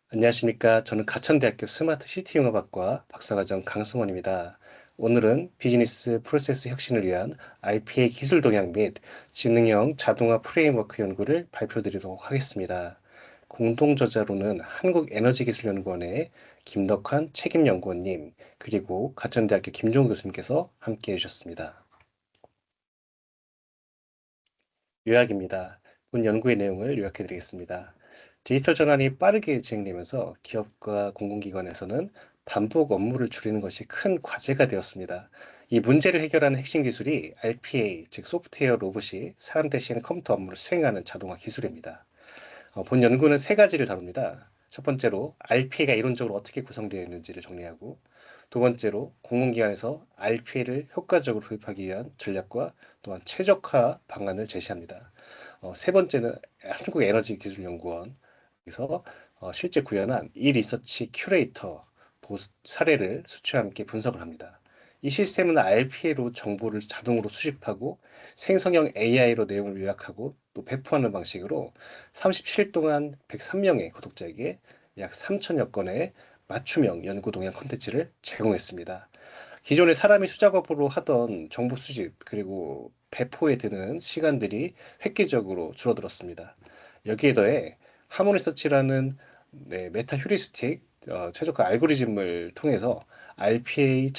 안녕하십니까. 저는 가천대학교 스마트 시티 융합학과 박사과정 강승원입니다. 오늘은 비즈니스 프로세스 혁신을 위한 RPA 기술 동향 및 지능형 자동화 프레임워크 연구를 발표드리도록 하겠습니다. 공동 저자로는 한국에너지기술연구원의 김덕환 책임연구원님, 그리고 가천대학교 김종우 교수님께서 함께 해주셨습니다. 요약입니다. 본 연구의 내용을 요약해 드리겠습니다. 디지털 전환이 빠르게 진행되면서 기업과 공공기관에서는 반복 업무를 줄이는 것이 큰 과제가 되었습니다. 이 문제를 해결하는 핵심 기술이 RPA, 즉 소프트웨어 로봇이 사람 대신 컴퓨터 업무를 수행하는 자동화 기술입니다. 본 연구는 세 가지를 다룹니다. 첫 번째로 RPA가 이론적으로 어떻게 구성되어 있는지를 정리하고, 두 번째로 공공기관에서 RPA를 효과적으로 도입하기 위한 전략과 또한 최적화 방안을 제시합니다. 세 번째는 한국에너지기술연구원에서 실제 구현한 이 리서치 큐레이터 사례를 수치와 함께 분석을 합니다. 이 시스템은 RPA로 정보를 자동으로 수집하고 생성형 AI로 내용을 요약하고 또 배포하는 방식으로 37일 동안 103명의 구독자에게 약 3천여 건의 맞춤형 연구 동향 콘텐츠를 제공했습니다. 기존에 사람이 수작업으로 하던 정보 수집 그리고 배포에 드는 시간들이 획기적으로 줄어들었습니다. 여기에 더해 하모니 서치라는 메타 휴리스틱 최적화 알고리즘을 통해서 RPA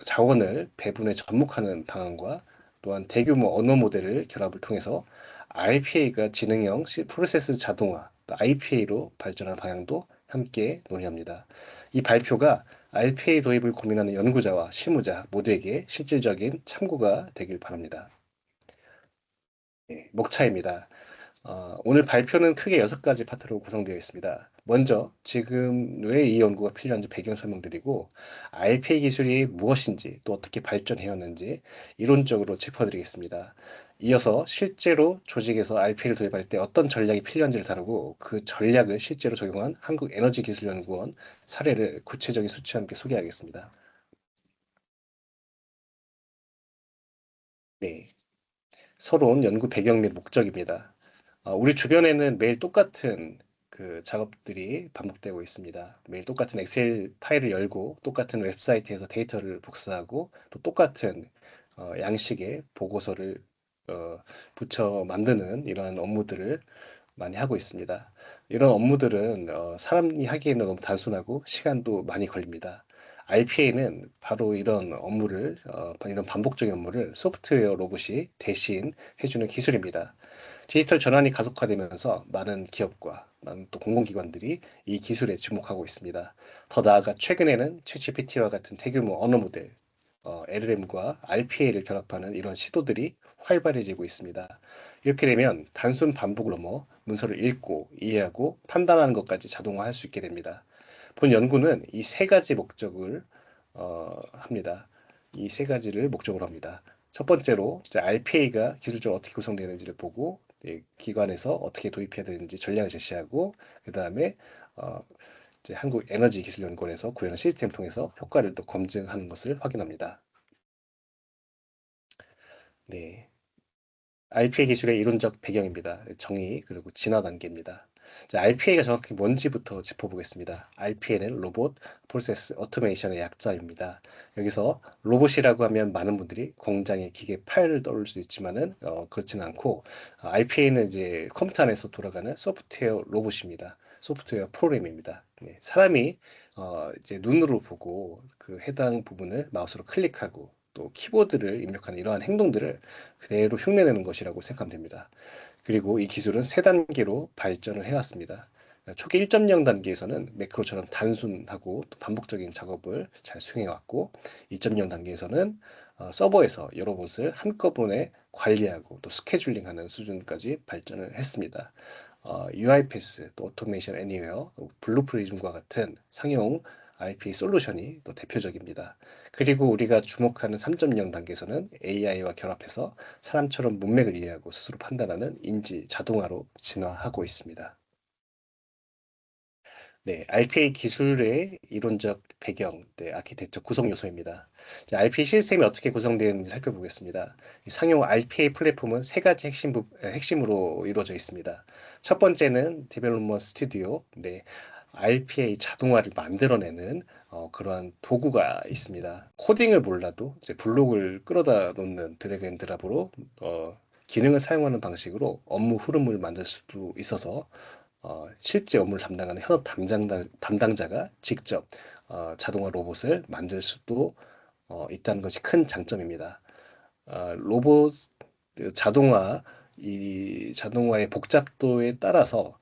자원을 배분에 접목하는 방안과 또한 대규모 언어 모델을 결합을 통해서 RPA가 지능형 프로세스 자동화, IPA로 발전할 방향도 함께 논의합니다. 이 발표가 RPA 도입을 고민하는 연구자와 실무자 모두에게 실질적인 참고가 되길 바랍니다. 목차입니다. 오늘 발표는 크게 6가지 파트로 구성되어 있습니다. 먼저 지금 왜 이 연구가 필요한지 배경 설명드리고 RPA 기술이 무엇인지 또 어떻게 발전해왔는지 이론적으로 짚어드리겠습니다. 이어서 실제로 조직에서 RPA를 도입할 때 어떤 전략이 필요한지를 다루고 그 전략을 실제로 적용한 한국에너지기술연구원 사례를 구체적인 수치와 함께 소개하겠습니다. 네, 서론 연구 배경 및 목적입니다. 우리 주변에는 매일 똑같은 그 작업들이 반복되고 있습니다. 매일 똑같은 엑셀 파일을 열고 똑같은 웹사이트에서 데이터를 복사하고 또 똑같은 양식의 보고서를 어, 붙여 만드는 이러한 업무들을 많이 하고 있습니다. 이런 업무들은 사람이 하기에는 너무 단순하고 시간도 많이 걸립니다. RPA는 바로 이런 업무를, 이런 반복적인 업무를 소프트웨어 로봇이 대신 해주는 기술입니다. 디지털 전환이 가속화되면서 많은 기업과 많은 또 공공기관들이 이 기술에 주목하고 있습니다. 더 나아가 최근에는 챗GPT와 같은 대규모 언어 모델, LLM과 RPA를 결합하는 이런 시도들이 활발해지고 있습니다. 이렇게 되면 단순 반복을 넘어 문서를 읽고 이해하고 판단하는 것까지 자동화할 수 있게 됩니다. 본 연구는 이 세 가지 목적을 합니다. 이 세 가지를 목적으로 합니다. 첫 번째로 RPA가 기술적으로 어떻게 구성되는지를 보고 기관에서 어떻게 도입해야 되는지 전략을 제시하고 그 다음에 어, 이제 한국에너지기술연구원에서 구현한 시스템을 통해서 효과를 또 검증하는 것을 확인합니다. 네. RPA 기술의 이론적 배경입니다. 정의 그리고 진화 단계입니다. RPA가 정확히 뭔지부터 짚어보겠습니다. RPA는 로봇 프로세스 오토메이션의 약자입니다. 여기서 로봇이라고 하면 많은 분들이 공장의 기계 파일을 떠올릴 수 있지만은 그렇지는 않고 RPA는 이제 컴퓨터 안에서 돌아가는 소프트웨어 로봇입니다. 소프트웨어 프로그램입니다. 네, 사람이 이제 눈으로 보고 그 해당 부분을 마우스로 클릭하고 또 키보드를 입력하는 이러한 행동들을 그대로 흉내내는 것이라고 생각하면 됩니다. 그리고 이 기술은 세 단계로 발전을 해왔습니다. 초기 1.0 단계에서는 매크로처럼 단순하고 또 반복적인 작업을 잘 수행해왔고 2.0 단계에서는 서버에서 여러 곳을 한꺼번에 관리하고 또 스케줄링하는 수준까지 발전을 했습니다. UiPath, 또 오토메이션 애니웨어, 블루프리즘과 같은 상용 RPA 솔루션이 또 대표적입니다. 그리고 우리가 주목하는 3.0 단계에서는 AI와 결합해서 사람처럼 문맥을 이해하고 스스로 판단하는 인지 자동화로 진화하고 있습니다. 네, RPA 기술의 이론적 배경, 네, 아키텍처 구성 요소입니다. 자, RPA 시스템이 어떻게 구성되어 있는지 살펴보겠습니다. 이 상용 RPA 플랫폼은 세 가지 핵심으로 이루어져 있습니다. 첫 번째는 디벨롭먼트 스튜디오, 네, RPA 자동화를 만들어내는 그러한 도구가 있습니다. 코딩을 몰라도 이제 블록을 끌어다 놓는 드래그 앤 드랍으로 기능을 사용하는 방식으로 업무 흐름을 만들 수도 있어서 실제 업무를 담당하는 현업 담당자가 직접 자동화 로봇을 만들 수도 있다는 것이 큰 장점입니다. 로봇 자동화 이 자동화의 복잡도에 따라서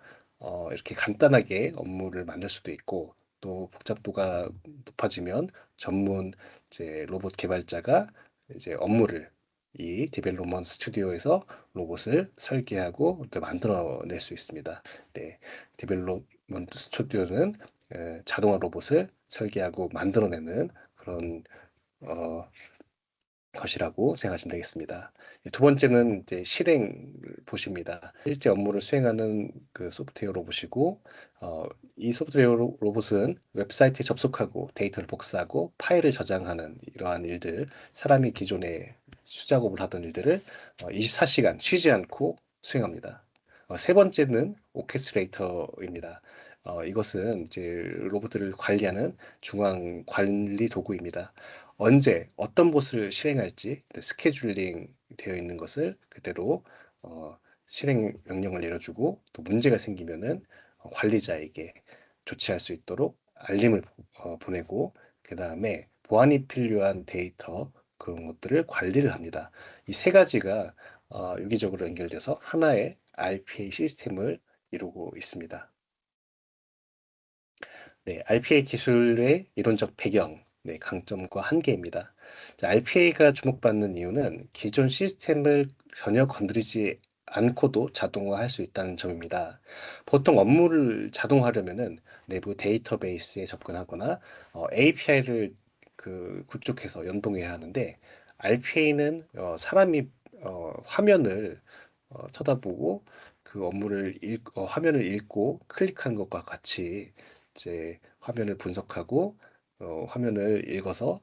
이렇게 간단하게 업무를 만들 수도 있고 또 복잡도가 높아지면 전문 이제 로봇 개발자가 이제 업무를 이 디벨롭먼트 스튜디오에서 로봇을 설계하고 또 만들어낼 수 있습니다. 네, 디벨롭먼트 스튜디오는 자동화 로봇을 설계하고 만들어내는 그런 어, 것이라고 생각하시면 되겠습니다. 두 번째는 이제 실행 보십니다. 실제 업무를 수행하는 그 소프트웨어 로봇이고, 이 소프트웨어 로봇은 웹사이트에 접속하고 데이터를 복사하고 파일을 저장하는 이러한 일들, 사람이 기존에 수작업을 하던 일들을 24시간 쉬지 않고 수행합니다. 세 번째는 오케스트레이터입니다. 이것은 이제 로봇들을 관리하는 중앙 관리 도구입니다. 언제 어떤 보스를 실행할지 스케줄링 되어 있는 것을 그대로 실행 명령을 내려주고 또 문제가 생기면은 관리자에게 조치할 수 있도록 알림을 보내고 그 다음에 보안이 필요한 데이터 그런 것들을 관리를 합니다. 이 세 가지가 유기적으로 연결돼서 하나의 RPA 시스템을 이루고 있습니다. 네, RPA 기술의 이론적 배경, 네, 강점과 한계입니다. RPA가 주목받는 이유는 기존 시스템을 전혀 건드리지 않고도 자동화할 수 있다는 점입니다. 보통 업무를 자동화하려면은 내부 데이터베이스에 접근하거나 API를 구축해서 연동해야 하는데 RPA는 사람이 화면을 쳐다보고 그 화면을 읽고 클릭하는 것과 같이 이제 화면을 분석하고 화면을 읽어서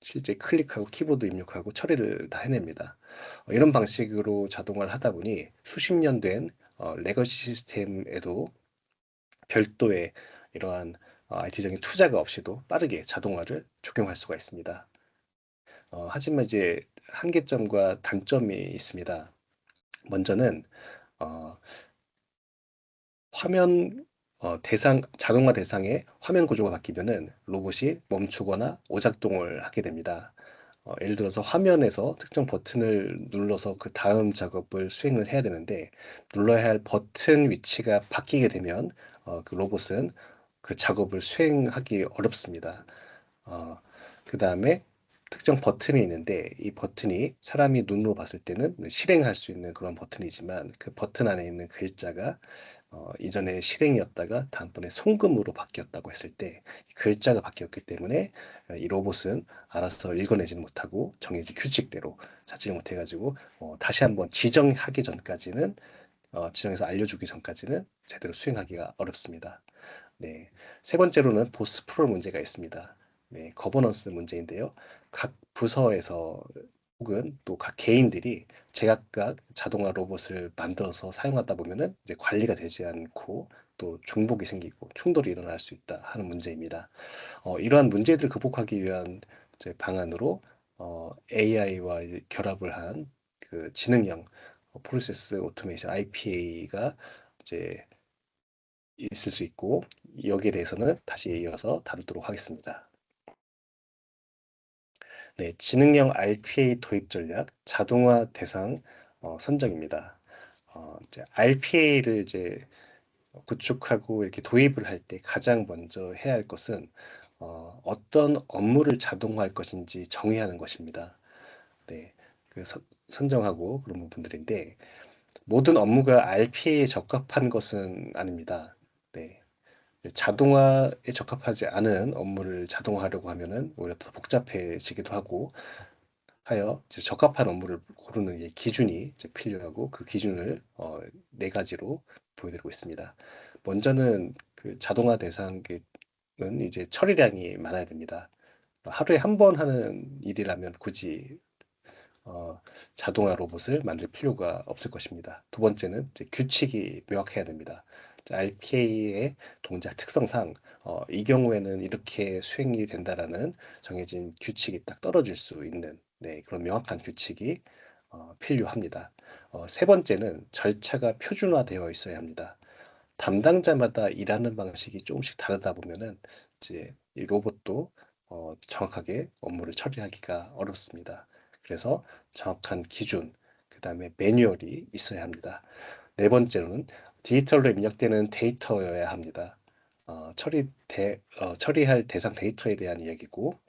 실제 클릭하고 키보드 입력하고 처리를 다 해냅니다. 이런 방식으로 자동화를 하다 보니 수십 년 된 레거시 시스템에도 별도의 이러한 IT적인 투자가 없이도 빠르게 자동화를 적용할 수가 있습니다. 하지만 이제 한계점과 단점이 있습니다. 먼저는 어, 화면 자동화 대상의 화면 구조가 바뀌면은 로봇이 멈추거나 오작동을 하게 됩니다. 예를 들어서 화면에서 특정 버튼을 눌러서 그 다음 작업을 수행을 해야 되는데 눌러야 할 버튼 위치가 바뀌게 되면 그 로봇은 그 작업을 수행하기 어렵습니다. 어, 그 다음에 특정 버튼이 있는데 이 버튼이 사람이 눈으로 봤을 때는 실행할 수 있는 그런 버튼이지만 그 버튼 안에 있는 글자가 이전에 실행이었다가 다음번에 송금으로 바뀌었다고 했을 때 글자가 바뀌었기 때문에 이 로봇은 알아서 읽어내지는 못하고 정해진 규칙대로 찾지 못해가지고 다시 한번 지정하기 전까지는 지정해서 알려주기 전까지는 제대로 수행하기가 어렵습니다. 네. 세 번째로는 보스 프로 문제가 있습니다. 네, 거버넌스 문제인데요. 각 부서에서 혹은 또 각 개인들이 제각각 자동화 로봇을 만들어서 사용하다 보면은 이제 관리가 되지 않고 또 중복이 생기고 충돌이 일어날 수 있다 하는 문제입니다. 이러한 문제들을 극복하기 위한 이제 방안으로 AI와 결합을 한 그 지능형 프로세스 오토메이션 IPA가 이제 있을 수 있고 여기에 대해서는 다시 이어서 다루도록 하겠습니다. 네, 지능형 RPA 도입 전략, 자동화 대상 선정입니다. 이제 RPA를 이제 구축하고 이렇게 도입을 할 때 가장 먼저 해야 할 것은 어떤 업무를 자동화할 것인지 정의하는 것입니다. 네, 선정하고 그런 부분들인데 모든 업무가 RPA에 적합한 것은 아닙니다. 네, 자동화에 적합하지 않은 업무를 자동화하려고 하면은 오히려 더 복잡해지기도 하고 하여 이제 적합한 업무를 고르는 기준이 이제 필요하고 그 기준을 네 가지로 보여드리고 있습니다. 먼저는 그 자동화 대상은 이제 처리량이 많아야 됩니다. 하루에 한 번 하는 일이라면 굳이 어, 자동화 로봇을 만들 필요가 없을 것입니다. 두 번째는 이제 규칙이 명확해야 됩니다. RPA의 동작 특성상 이 경우에는 이렇게 수행이 된다라는 정해진 규칙이 딱 떨어질 수 있는 그런 명확한 규칙이 필요합니다. 세 번째는 절차가 표준화되어 있어야 합니다. 담당자마다 일하는 방식이 조금씩 다르다 보면은 이제 이 로봇도 정확하게 업무를 처리하기가 어렵습니다. 그래서 정확한 기준, 그 다음에 매뉴얼이 있어야 합니다. 네 번째로는 디지털로 입력되는 데이터여야 합니다. 처리할 대상 데이터에 대한 이야기고,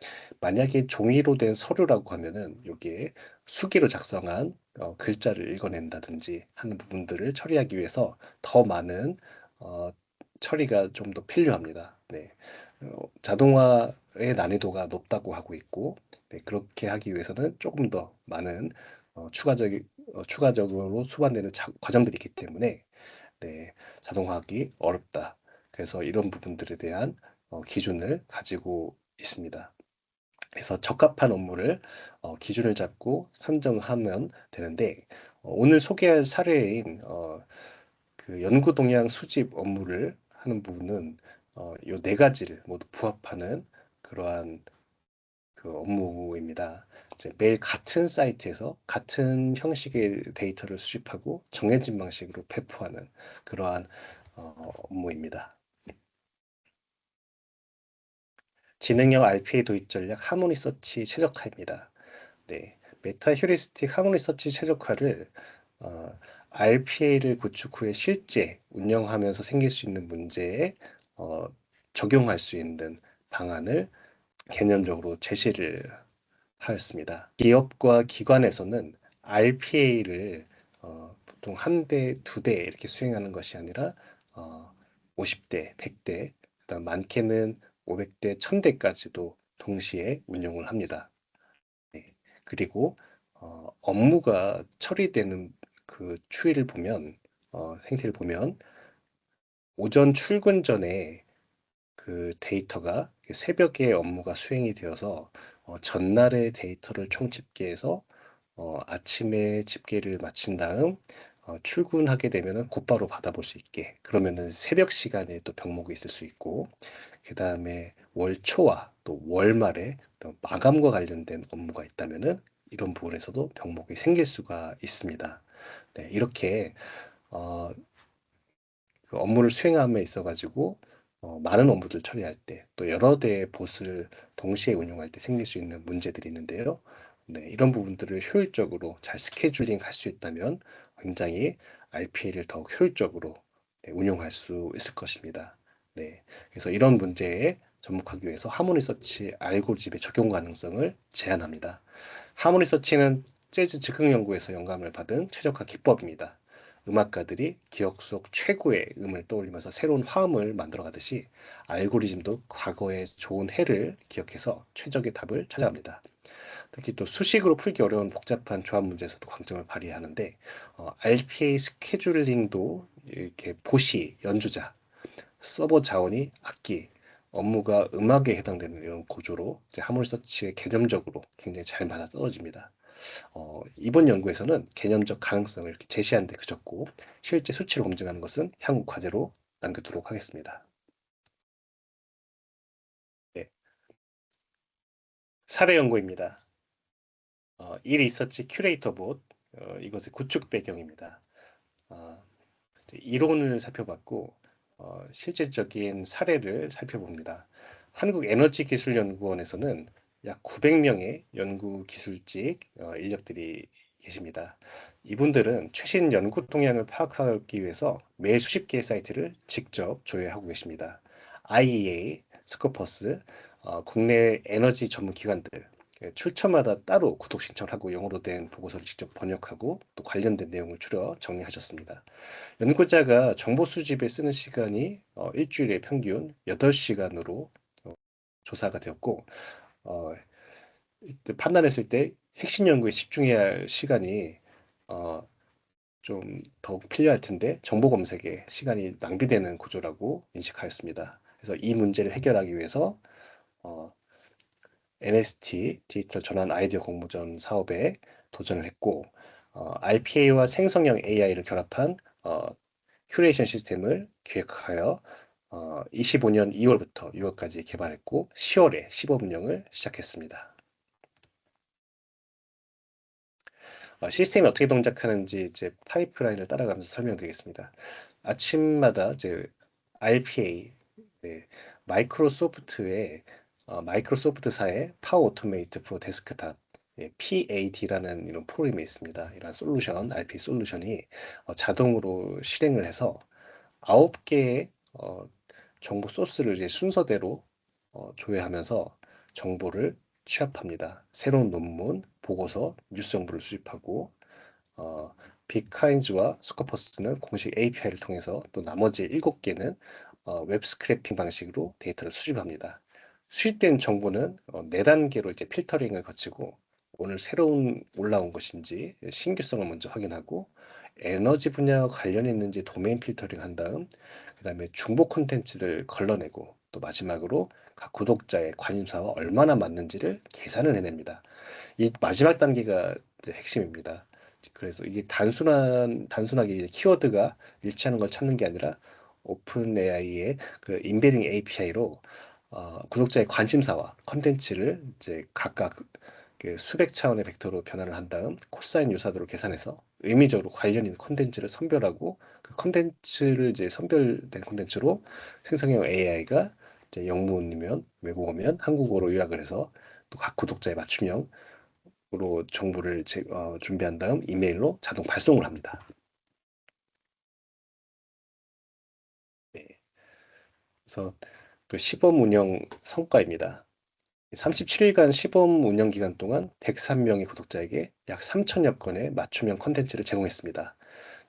만약에 종이로 된 서류라고 하면은 여기에 수기로 작성한 글자를 읽어낸다든지 하는 부분들을 처리하기 위해서 더 많은 어, 처리가 좀 더 필요합니다. 네. 자동화의 난이도가 높다고 하고 있고, 그렇게 하기 위해서는 조금 더 많은 추가적으로 수반되는 과정들이 있기 때문에 자동화하기 어렵다. 그래서 이런 부분들에 대한 기준을 가지고 있습니다. 그래서 적합한 업무를 기준을 잡고 선정하면 되는데 오늘 소개할 사례인 그 연구 동향 수집 업무를 하는 부분은 요 네 가지를 모두 부합하는 그러한 그 업무입니다. 이제 매일 같은 사이트에서 같은 형식의 데이터를 수집하고 정해진 방식으로 배포하는 그러한 업무입니다. 지능형 RPA 도입 전략 하모니 서치 최적화입니다. 네, 메타 휴리스틱 하모니 서치 최적화를 RPA를 구축 후에 실제 운영하면서 생길 수 있는 문제에 어, 적용할 수 있는 방안을 개념적으로 제시를 하였습니다. 기업과 기관에서는 RPA를 보통 한 대, 두 대 이렇게 수행하는 것이 아니라 어, 50대, 100대, 그다음 많게는 500대, 1000대까지도 동시에 운영을 합니다. 네. 그리고 업무가 처리되는 그 추이를 보면 생태를 보면 오전 출근 전에 그 데이터가 새벽에 업무가 수행이 되어서 전날의 데이터를 총집계해서 아침에 집계를 마친 다음 출근하게 되면은 곧바로 받아볼 수 있게 그러면은 새벽 시간에 또 병목이 있을 수 있고 그 다음에 월 초와 또 월말에 또 마감과 관련된 업무가 있다면은 이런 부분에서도 병목이 생길 수가 있습니다. 네, 이렇게 어, 그 업무를 수행함에 있어 가지고 많은 업무들 처리할 때 또 여러 대의 봇을 동시에 운용할 때 생길 수 있는 문제들이 있는데요. 네, 이런 부분들을 효율적으로 잘 스케줄링 할 수 있다면 굉장히 RPA를 더욱 효율적으로 운용할 수 있을 것입니다. 네, 그래서 이런 문제에 접목하기 위해서 하모니 서치 알고리즘의 적용 가능성을 제한합니다. 하모니 서치는 재즈 즉흥 연구에서 영감을 받은 최적화 기법입니다. 음악가들이 기억 속 최고의 음을 떠올리면서 새로운 화음을 만들어가듯이 알고리즘도 과거의 좋은 해를 기억해서 최적의 답을 찾아갑니다. 특히 또 수식으로 풀기 어려운 복잡한 조합 문제에서도 강점을 발휘하는데 RPA 스케줄링도 이렇게 보시, 연주자, 서버 자원이 악기, 업무가 음악에 해당되는 이런 구조로 이제 하모니 서치의 개념적으로 굉장히 잘 맞아떨어집니다. 이번 연구에서는 개념적 가능성을 이렇게 제시하는 데 그쳤고 실제 수치로 검증하는 것은 향후 과제로 남겨두도록 하겠습니다. 네, 사례 연구입니다. 이 리서치 큐레이터 봇 이것의 구축 배경입니다. 어, 이론을 살펴봤고 실제적인 사례를 살펴봅니다. 한국에너지기술연구원에서는 약 900명의 연구 기술직 인력들이 계십니다. 이분들은 최신 연구 동향을 파악하기 위해서 매일 수십 개의 사이트를 직접 조회하고 계십니다. IEA, 스코퍼스, 국내 에너지 전문 기관들 출처마다 따로 구독 신청을 하고 영어로 된 보고서를 직접 번역하고 또 관련된 내용을 추려 정리하셨습니다. 연구자가 정보 수집에 쓰는 시간이 일주일에 평균 8시간으로 조사가 되었고 어, 이때 판단했을 때 핵심 연구에 집중해야 할 시간이 어, 좀 더욱 필요할 텐데 정보 검색에 시간이 낭비되는 구조라고 인식하였습니다. 그래서 이 문제를 해결하기 위해서 어, NST 디지털 전환 아이디어 공모전 사업에 도전을 했고 RPA와 생성형 AI를 결합한 큐레이션 시스템을 기획하여 25년 2월부터 6월까지 개발했고 10월에 시범 운영을 시작했습니다. 시스템이 어떻게 동작하는지 이제 파이프라인을 따라가면서 설명드리겠습니다. 아침마다 이제 RPA, 네, 마이크로소프트사의 파워 오토메이트 프로 데스크탑, PAD라는 이런 프로그램이 있습니다. 이런 솔루션, RPA 솔루션이 자동으로 실행을 해서 9개의 정보 소스를 이제 순서대로 조회하면서 정보를 취합합니다. 새로운 논문, 보고서, 뉴스 정보를 수집하고 어, 빅카인즈와 스코퍼스는 공식 API를 통해서 또 나머지 7개는 웹 스크래핑 방식으로 데이터를 수집합니다. 수집된 정보는 4단계로 이제 필터링을 거치고 오늘 새로운 올라온 것인지 신규성을 먼저 확인하고 에너지 분야와 관련이 있는지 도메인 필터링 한 다음 그다음에 중복 콘텐츠를 걸러내고 또 마지막으로 각 구독자의 관심사와 얼마나 맞는지를 계산을 해냅니다. 이 마지막 단계가 이제 핵심입니다. 그래서 이게 단순하게 이제 키워드가 일치하는 걸 찾는 게 아니라 오픈 AI의 그 인베딩 API로 구독자의 관심사와 컨텐츠를 이제 각각 그 수백 차원의 벡터로 변화를 한 다음 코사인 유사도를 계산해서 의미적으로 관련 있는 컨텐츠를 선별하고 그 컨텐츠를 이제 선별된 컨텐츠로 생성형 AI가 이제 영문이면 외국어면 한국어로 요약을 해서 또 각 구독자의 맞춤형 으로 정보를 준비한 다음 이메일로 자동 발송을 합니다. 네. 그래서 그 시범 운영 성과입니다. 37일간 시범 운영 기간 동안 103명의 구독자에게 약 3천여 건의 맞춤형 컨텐츠를 제공했습니다.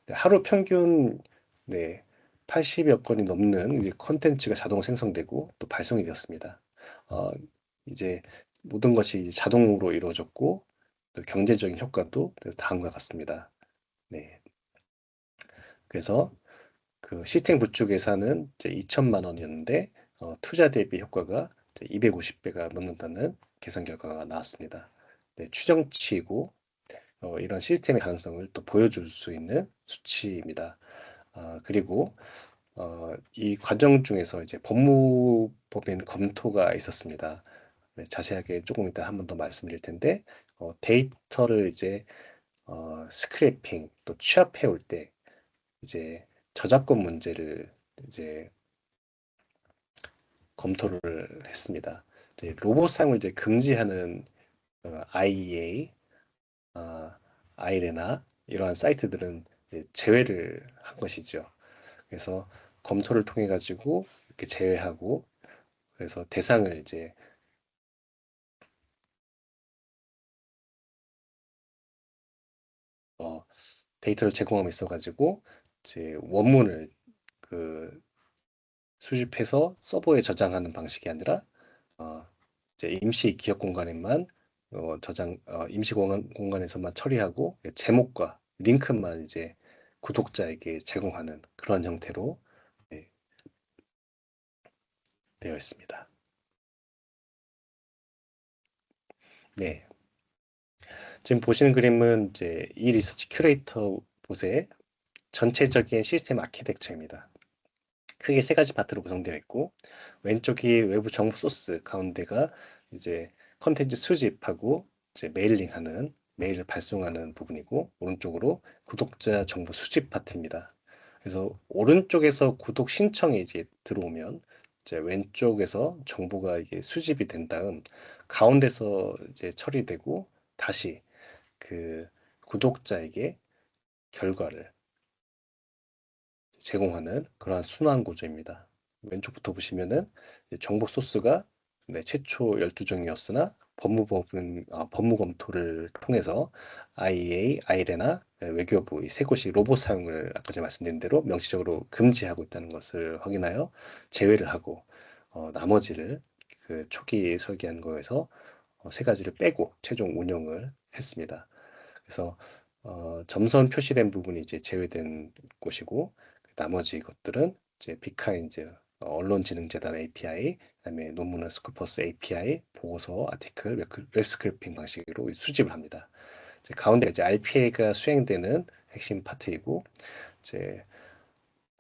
네, 하루 평균 네, 80여 건이 넘는 이제 컨텐츠가 자동으로 생성되고 또 발송이 되었습니다. 어, 이제 모든 것이 자동으로 이루어졌고 또 경제적인 효과도 다음과 같습니다. 네. 그래서 그 시스템 구축 예산은 이제 2천만 원이었는데 투자 대비 효과가 250배가 넘는다는 계산 결과가 나왔습니다. 네, 추정치이고 이런 시스템의 가능성을 또 보여줄 수 있는 수치입니다. 그리고 이 과정 중에서 이제 법무법인 검토가 있었습니다. 네, 자세하게 조금 이따 한 번 더 말씀드릴 텐데 데이터를 이제 스크래핑 또 취합해 올 때 이제 저작권 문제를 이제 검토를 했습니다. 이제 로봇 사용을 이제 금지하는 IEA, 어, 아이레나 이러한 사이트들은 제외를 한 것이죠. 그래서 검토를 통해 가지고 이렇게 제외하고 그래서 대상을 이제 어, 데이터를 제공함에 있어 가지고 이제 원문을 그 수집해서 서버에 저장하는 방식이 아니라 어, 이제 임시 기억 공간에만 임시 공간에서만 처리하고 제목과 링크만 이제 구독자에게 제공하는 그런 형태로 네, 되어 있습니다. 네, 지금 보시는 그림은 이제 이 리서치 큐레이터 봇의 전체적인 시스템 아키텍처입니다. 크게 세 가지 파트로 구성되어 있고 왼쪽이 외부 정보 소스, 가운데가 이제 컨텐츠 수집하고 이제 메일링하는 메일을 발송하는 부분이고 오른쪽으로 구독자 정보 수집 파트입니다. 그래서 오른쪽에서 구독 신청이 이제 들어오면 이제 왼쪽에서 정보가 이게 수집이 된 다음 가운데서 이제 처리되고 다시 그 구독자에게 결과를 제공하는 그러한 순환 구조입니다. 왼쪽부터 보시면은 정보 소스가 네, 최초 12종이었으나 법무 검토를 통해서 IEA, 아이레나, 외교부 이 세 곳이 로봇 사용을 아까 제가 말씀드린 대로 명시적으로 금지하고 있다는 것을 확인하여 제외를 하고 나머지를 그 초기 설계한 거에서 세 가지를 빼고 최종 운영을 했습니다. 그래서 점선 표시된 부분이 이제 제외된 곳이고 나머지 것들은 이제 빅카인즈 언론지능재단 API, 그다음에 논문은 스코퍼스 API, 보고서, 아티클, 웹스크래핑 방식으로 수집을 합니다. 이제 가운데 이제 RPA가 수행되는 핵심 파트이고 이제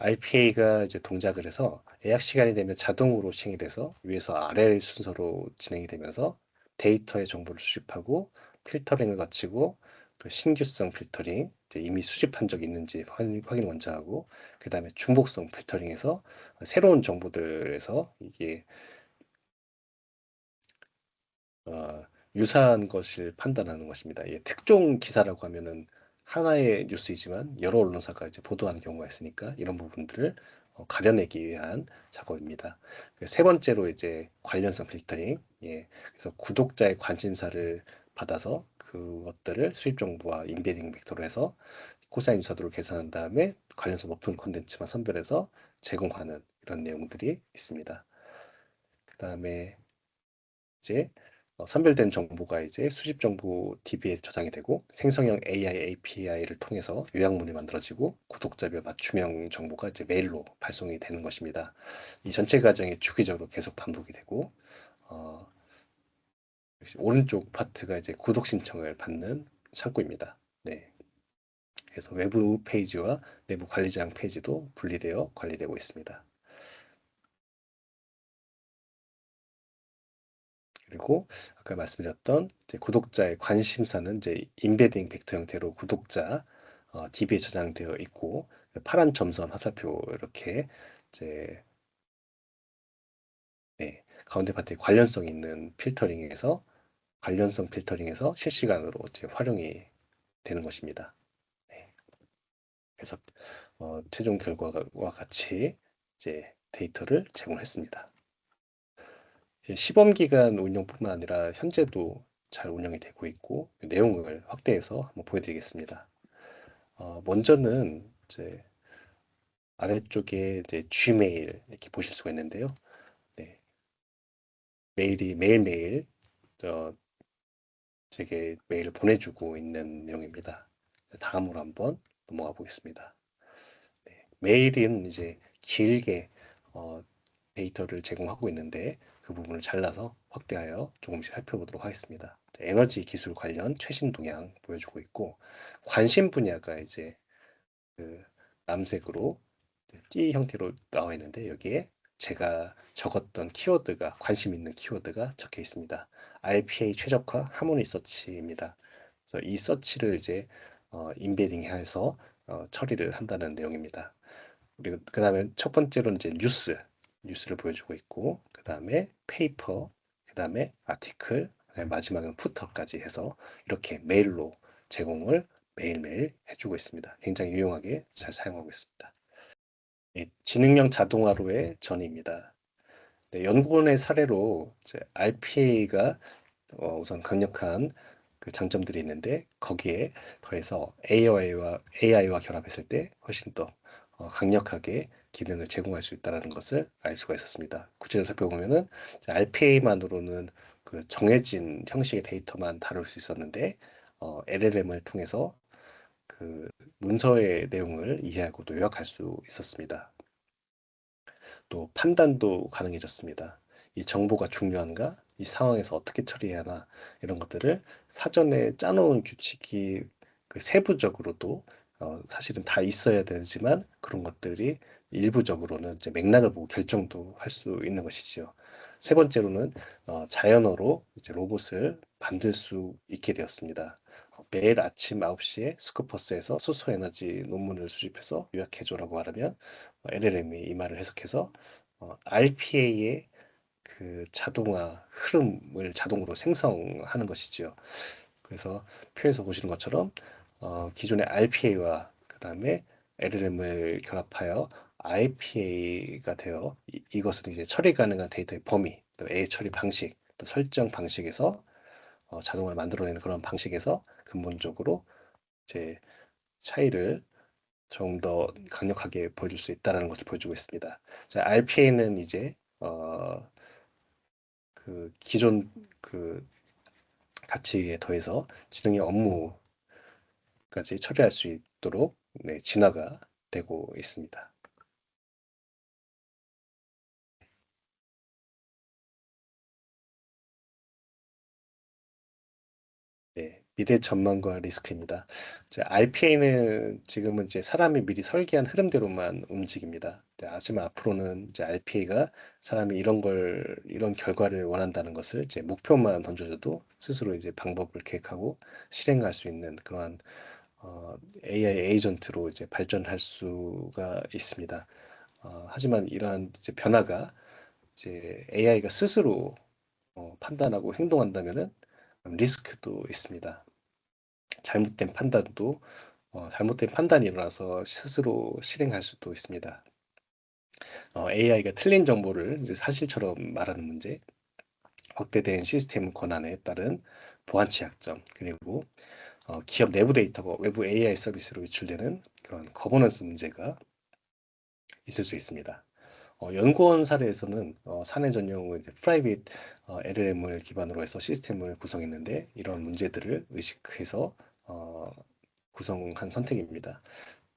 RPA가 이제 동작을 해서 예약 시간이 되면 자동으로 시행이 돼서 위에서 아래 순서로 진행이 되면서 데이터의 정보를 수집하고 필터링을 거치고 그 신규성 필터링, 이제 이미 수집한 적이 있는지 확인 먼저 하고 그 다음에 중복성 필터링에서 새로운 정보들에서 이게 어, 유사한 것을 판단하는 것입니다. 예, 특종 기사라고 하면은 하나의 뉴스이지만 여러 언론사가 이제 보도하는 경우가 있으니까 이런 부분들을 가려내기 위한 작업입니다. 세 번째로 이제 관련성 필터링. 예, 그래서 구독자의 관심사를 받아서 그것들을 수입 정보와 인베딩 벡터로 해서 코사인 유사도를 계산한 다음에 관련성 높은 콘텐츠만 선별해서 제공하는 이런 내용들이 있습니다. 그 다음에 이제 선별된 정보가 이제 수집 정보 DB에 저장이 되고 생성형 AI API를 통해서 요약문이 만들어지고 구독자별 맞춤형 정보가 이제 메일로 발송이 되는 것입니다. 이 전체 과정이 주기적으로 계속 반복이 되고 어, 역시 오른쪽 파트가 이제 구독 신청을 받는 창구입니다. 네. 그래서 외부 페이지와 내부 관리자용 페이지도 분리되어 관리되고 있습니다. 그리고 아까 말씀드렸던 이제 구독자의 관심사는 이제 인베딩 벡터 형태로 구독자 DB에 저장되어 있고 파란 점선 화살표 이렇게 이제 네, 가운데 파트에 관련성 필터링에서 실시간으로 이제 활용이 되는 것입니다. 네, 그래서 최종 결과와 같이 이제 데이터를 제공했습니다. 시범 기간 운영뿐만 아니라 현재도 잘 운영이 되고 있고 내용을 확대해서 한번 보여드리겠습니다. 먼저는 이제 아래쪽에 이제 Gmail 이렇게 보실 수가 있는데요. 네, 메일이 매일매일 어, 제게 메일을 보내주고 있는 내용입니다. 다음으로 한번 넘어가 보겠습니다. 네, 메일은 이제 길게 어, 데이터를 제공하고 있는데 그 부분을 잘라서 확대하여 조금씩 살펴보도록 하겠습니다. 에너지 기술 관련 최신 동향 보여주고 있고 관심 분야가 이제 그 남색으로 띠 형태로 나와 있는데 여기에 제가 적었던 키워드가 관심 있는 키워드가 적혀 있습니다. RPA 최적화 하모니 서치입니다. 그래서 이 서치를 이제 인베딩해서 처리를 한다는 내용입니다. 그리고 그 다음에 첫 번째로는 이제 뉴스를 보여주고 있고 그 다음에 페이퍼, 그 다음에 아티클, 그다음에 마지막은 푸터까지 해서 이렇게 메일로 제공을 매일매일 해주고 있습니다. 굉장히 유용하게 잘 사용하고 있습니다. 지능형 자동화로의 전이입니다. 네, 연구원의 사례로 RPA가 우선 강력한 그 장점들이 있는데 거기에 더해서 AI와 결합했을 때 훨씬 더 강력하게 기능을 제공할 수 있다는 것을 알 수가 있었습니다. 구체적으로 살펴보면은 RPA만으로는 그 정해진 형식의 데이터만 다룰 수 있었는데 LLM을 통해서 그 문서의 내용을 이해하고 요약할 수 있었습니다. 또 판단도 가능해졌습니다. 이 정보가 중요한가? 이 상황에서 어떻게 처리해야 하나? 이런 것들을 사전에 짜놓은 규칙이 그 세부적으로도 사실은 다 있어야 되지만 그런 것들이 일부적으로는 이제 맥락을 보고 결정도 할 수 있는 것이죠. 세 번째로는 자연어로 이제 로봇을 만들 수 있게 되었습니다. 매일 아침 9시에 스코퍼스에서 수소 에너지 논문을 수집해서 요약해줘라고 말하면 LLM이 이 말을 해석해서 RPA의 그 자동화 흐름을 자동으로 생성하는 것이죠. 그래서 표에서 보시는 것처럼 기존의 RPA와 그 다음에 LLM을 결합하여 IPA가 되어 이것은 이제 처리 가능한 데이터의 범위, 또 A 처리 방식, 또 설정 방식에서 자동화를 만들어내는 그런 방식에서 근본적으로 이제 차이를 좀 더 강력하게 보여줄 수 있다는 것을 보여주고 있습니다. 자, RPA는 이제 그 기존 그 가치에 더해서 지능의 업무까지 처리할 수 있도록 네, 진화가 되고 있습니다. 네, 미래 전망과 리스크입니다. RPA는 지금은 이제 사람이 미리 설계한 흐름대로만 움직입니다. 하지만 앞으로는 이제 RPA가 사람이 이런 결과를 원한다는 것을 이제 목표만 던져줘도 스스로 이제 방법을 계획하고 실행할 수 있는 그러한 AI 에이전트로 이제 발전할 수가 있습니다. 하지만 이러한 이제 변화가 이제 AI가 스스로 판단하고 행동한다면은 리스크도 있습니다. 잘못된 판단이 일어나서 스스로 실행할 수도 있습니다. AI가 틀린 정보를 이제 사실처럼 말하는 문제, 확대된 시스템 권한에 따른 보안치 약점, 그리고 기업 내부 데이터가 외부 AI 서비스로 유출되는 그런 거버넌스 문제가 있을 수 있습니다. 연구원 사례에서는 사내 전용 이제 프라이빗 LLM을 기반으로 해서 시스템을 구성했는데 이런 문제들을 의식해서 구성한 선택입니다.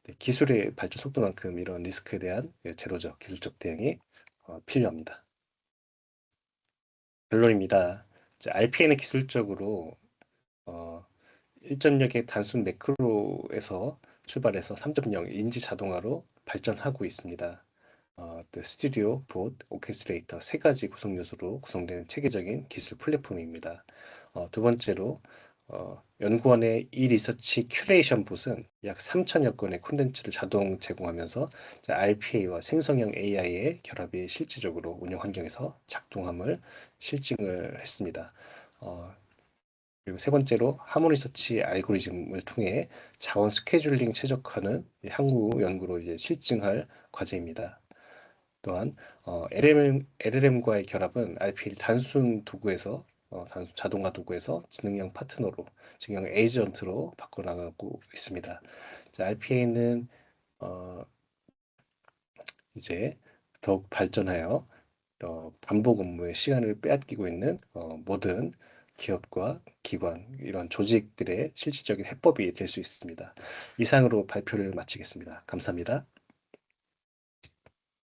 네, 기술의 발전 속도만큼 이런 리스크에 대한 제로적 기술적 대응이 필요합니다. 결론입니다. RPA는 기술적으로 어, 1.0의 단순 매크로에서 출발해서 3.0 인지 자동화로 발전하고 있습니다. 스튜디오, 봇, 오케스트레이터 세 가지 구성 요소로 구성된 체계적인 기술 플랫폼입니다. 두 번째로 연구원의 이 리서치 큐레이션 봇은 약 3천여 건의 콘텐츠를 자동 제공하면서 RPA와 생성형 AI의 결합이 실질적으로 운영 환경에서 작동함을 실증을 했습니다. 그리고 세 번째로 하모니 서치 알고리즘을 통해 자원 스케줄링 최적화는 향후 연구로 이제 실증할 과제입니다. 또한 LLM과의 결합은 RP를 단순 자동화 도구에서 지능형 파트너로, 지능형 에이전트로 바꿔나가고 있습니다. RPA는 이제 더욱 발전하여 반복 업무의 시간을 빼앗기고 있는 모든 기업과 기관, 이런 조직들의 실질적인 해법이 될 수 있습니다. 이상으로 발표를 마치겠습니다. 감사합니다.